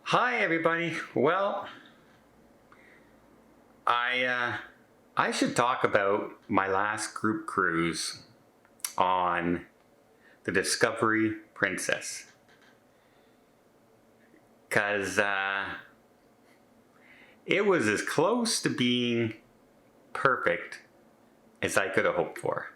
Hi everybody. Well, I should talk about my last group cruise on the Discovery Princess, cause it was as close to being perfect as I could have hoped for.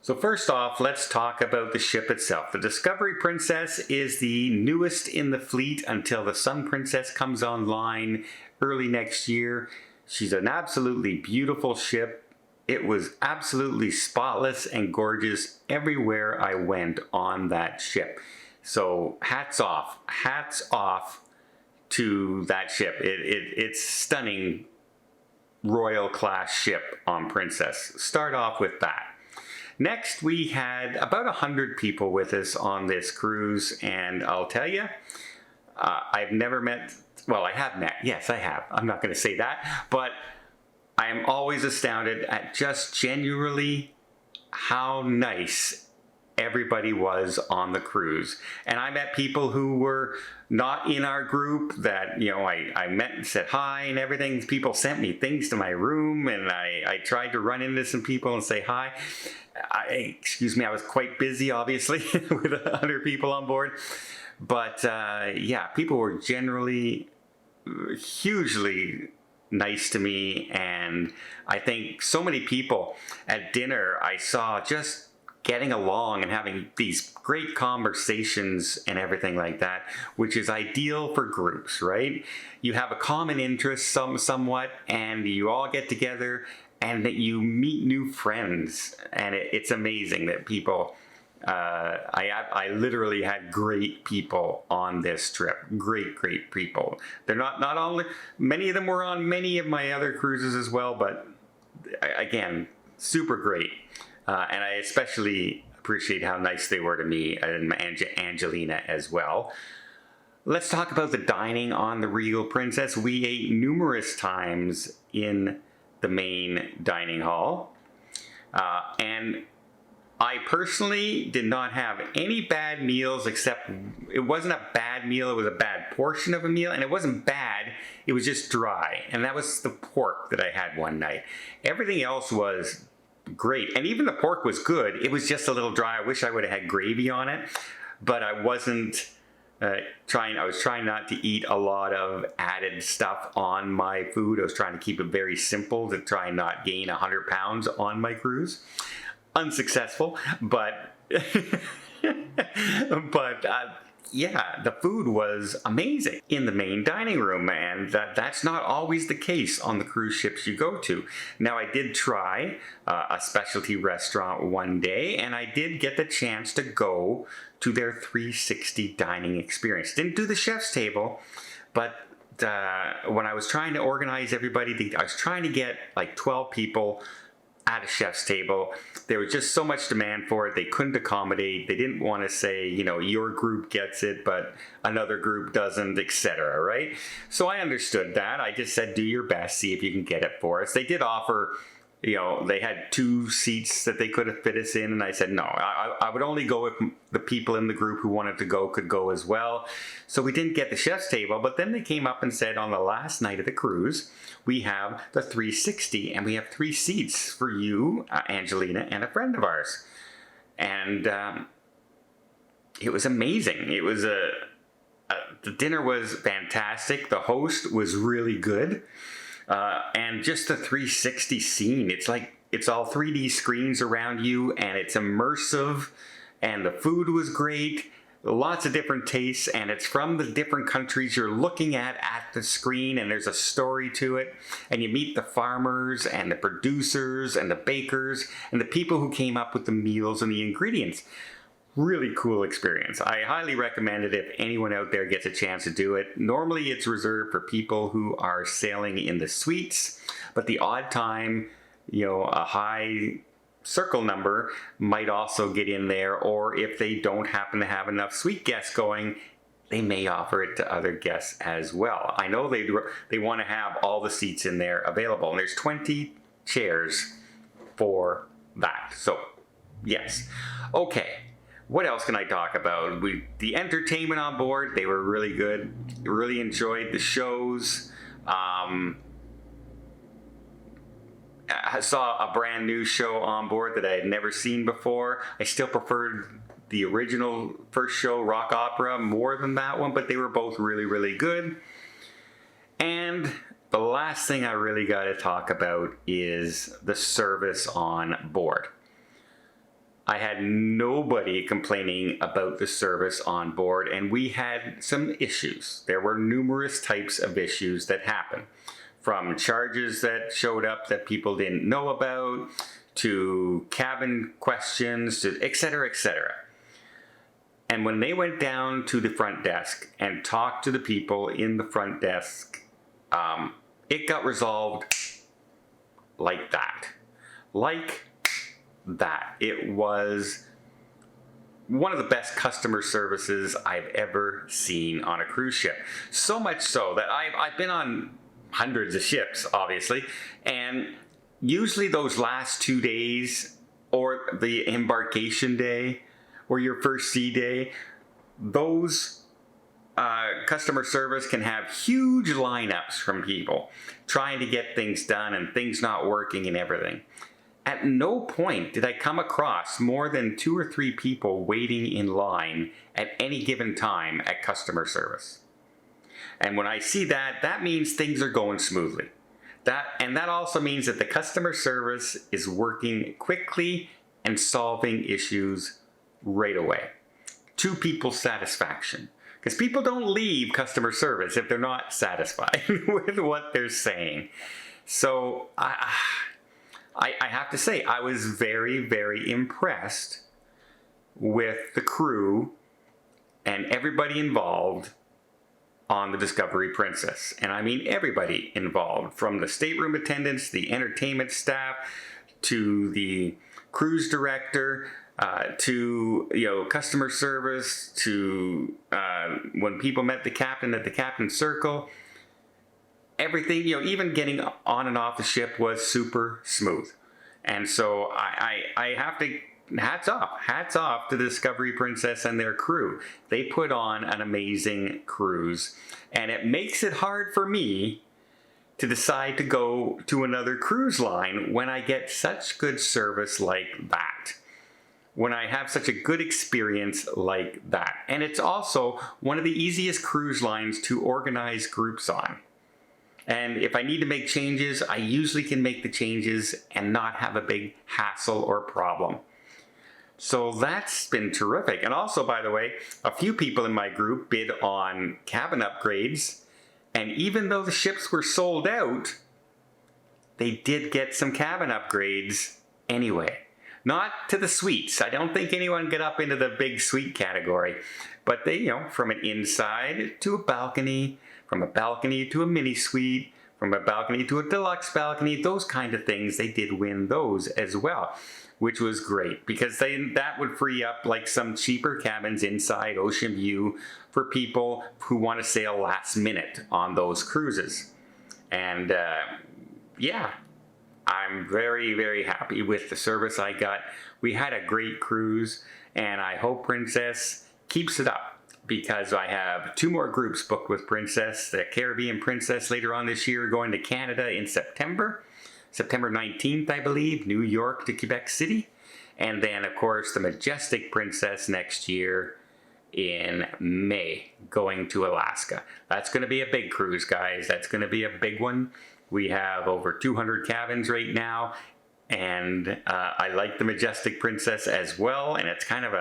So first off, let's talk about the ship itself. The Discovery Princess is the newest in the fleet until the Sun Princess comes online early next year. She's an absolutely beautiful ship. It was absolutely spotless and gorgeous everywhere I went on that ship. So hats off to that ship. It's stunning royal class ship on Princess. Start off with that. Next, we had about 100 people with us on this cruise, and I'll tell you, I've never met, well, I have met, yes, I have. I'm not going to say that, but I am always astounded at just genuinely how nice everybody was on the cruise. And I met people who were not in our group that, I met and said hi and everything. People sent me things to my room, and I tried to run into some people and say hi. Excuse me, I was quite busy, obviously, with 100 people on board. But yeah, people were generally hugely nice to me. And I think so many people at dinner I saw just getting along and having these great conversations and everything like that, which is ideal for groups, right? You have a common interest somewhat, and you all get together and that you meet new friends. And it's amazing that people, I literally had great people on this trip. Great people. They're not only, many of them were on many of my other cruises as well, but again, super great. And I especially appreciate how nice they were to me and Angelina as well. Let's talk about the dining on the Regal Princess. We ate numerous times in the main dining hall. And I personally did not have any bad meals, except it wasn't a bad meal, it was a bad portion of a meal, and it wasn't bad, it was just dry. And that was the pork that I had one night. Everything else was great, and even the pork was good. It was just a little dry. I wish I would have had gravy on it, but I wasn't I was trying not to eat a lot of added stuff on my food. I was trying to keep it very simple to try and not gain 100 pounds on my cruise. Unsuccessful, but yeah, the food was amazing in the main dining room, and that's not always the case on the cruise ships you go to. Now, I did try a specialty restaurant one day, and I did get the chance to go to their 360 dining experience. Didn't do the chef's table, but when I was trying to organize everybody, I was trying to get like 12 people at a chef's table. There was just so much demand for it. They couldn't accommodate. They didn't want to say, your group gets it, but another group doesn't, etc. Right? So I understood that. I just said, do your best, see if you can get it for us. They did offer, they had 2 seats that they could have fit us in, and I said, no, I would only go if the people in the group who wanted to go could go as well. So we didn't get the chef's table, but then they came up and said, on the last night of the cruise, we have the 360, and we have 3 seats for you, Angelina, and a friend of ours. And it was amazing. It was the dinner was fantastic. The host was really good. And just the 360 scene, it's like it's all 3D screens around you, and it's immersive, and the food was great. Lots of different tastes, and it's from the different countries you're looking at the screen, and there's a story to it, and you meet the farmers and the producers and the bakers and the people who came up with the meals and the ingredients. Really cool experience. I highly recommend it if anyone out there gets a chance to do it. Normally it's reserved for people who are sailing in the suites, but the odd time, a high circle number might also get in there, or if they don't happen to have enough suite guests going, they may offer it to other guests as well. I know they want to have all the seats in there available, and there's 20 chairs for that. So, yes. Okay. What else can I talk about? The entertainment on board, they were really good. Really enjoyed the shows. I saw a brand new show on board that I had never seen before. I still preferred the original first show, Rock Opera, more than that one, but they were both really, really good. And the last thing I really got to talk about is the service on board. I had nobody complaining about the service on board, and we had some issues. There were numerous types of issues that happened, from charges that showed up that people didn't know about, to cabin questions, to et cetera, et cetera. And when they went down to the front desk and talked to the people in the front desk, it got resolved like that. Like that. It was one of the best customer services I've ever seen on a cruise ship. So much so that I've been on hundreds of ships, obviously, and usually those last 2 days, or the embarkation day, or your first sea day, those customer service can have huge lineups from people trying to get things done and things not working and everything. At no point did I come across more than 2 or 3 people waiting in line at any given time at customer service. And when I see that, that means things are going smoothly. That also means that the customer service is working quickly and solving issues right away to people's satisfaction. Because people don't leave customer service if they're not satisfied with what they're saying. So I have to say, I was very, very impressed with the crew and everybody involved on the Discovery Princess. And I mean everybody involved, from the stateroom attendants, the entertainment staff, to the cruise director, to customer service, to when people met the captain at the captain's circle. Everything, even getting on and off the ship was super smooth. And so I have to, hats off to the Discovery Princess and their crew. They put on an amazing cruise, and it makes it hard for me to decide to go to another cruise line when I get such good service like that. When I have such a good experience like that. And it's also one of the easiest cruise lines to organize groups on. And if I need to make changes, I usually can make the changes and not have a big hassle or problem. So that's been terrific. And also, by the way, a few people in my group bid on cabin upgrades. And even though the ships were sold out, they did get some cabin upgrades anyway. Not to the suites. I don't think anyone got up into the big suite category. But they, from an inside to a balcony, from a balcony to a mini suite, from a balcony to a deluxe balcony, those kind of things, they did win those as well, which was great, because that would free up like some cheaper cabins inside Ocean View for people who want to sail last minute on those cruises. And yeah, I'm very, very happy with the service I got. We had a great cruise, and I hope Princess keeps it up, because I have 2 more groups booked with Princess. The Caribbean Princess later on this year, going to Canada in September 19th, I believe, New York to Quebec City. And then, of course, the Majestic Princess next year in May, going to Alaska. That's going to be a big cruise, guys. That's going to be a big one. We have over 200 cabins right now, and I like the Majestic Princess as well, and it's kind of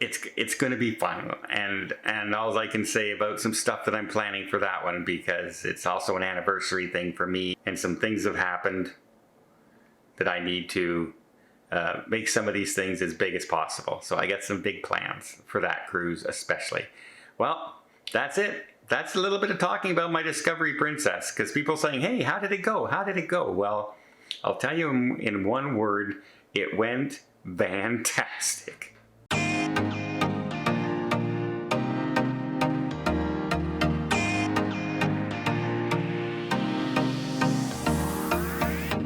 it's going to be fun, and all I can say about some stuff that I'm planning for that one, because it's also an anniversary thing for me, and some things have happened that I need to make some of these things as big as possible. So I got some big plans for that cruise especially. Well, that's it. That's a little bit of talking about my Discovery Princess, because people saying, hey, how did it go? How did it go? Well, I'll tell you in one word, it went fantastic.